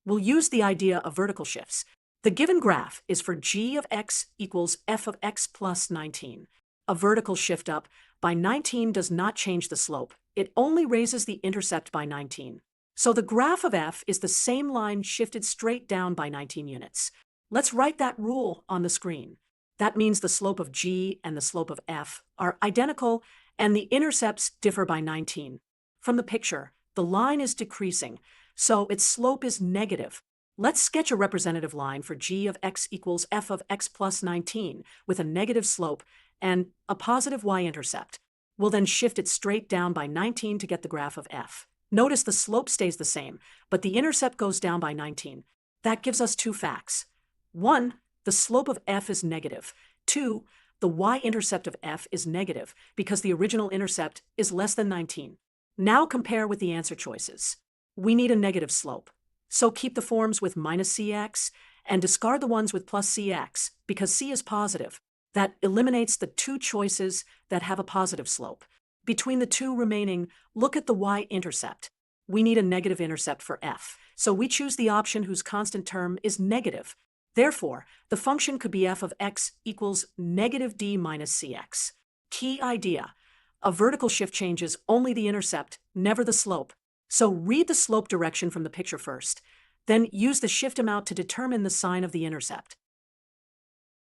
We'll use the idea of vertical shifts. The given graph is for g of x equals f of x plus 19. A vertical shift up by 19 does not change the slope. It only raises the intercept by 19. So the graph of f is the same line shifted straight down by 19 units. Let's write that rule on the screen. That means the slope of g and the slope of f are identical and the intercepts differ by 19. From the picture, the line is decreasing, so its slope is negative. Let's sketch a representative line for g of x equals f of x plus 19 with a negative slope and a positive y-intercept. We'll then shift it straight down by 19 to get the graph of f. Notice the slope stays the same, but the intercept goes down by 19. That gives us two facts. 1, the slope of f is negative. 2, the y-intercept of f is negative because the original intercept is less than 19. Now compare with the answer choices. We need a negative slope, so keep the forms with minus cx and discard the ones with plus cx because c is positive. That eliminates the two choices that have a positive slope. Between the two remaining, look at the y-intercept. We need a negative intercept for f, so we choose the option whose constant term is negative. Therefore, the function could be f of x equals negative d minus cx. Key idea: a vertical shift changes only the intercept, never the slope. So read the slope direction from the picture first, then use the shift amount to determine the sign of the intercept.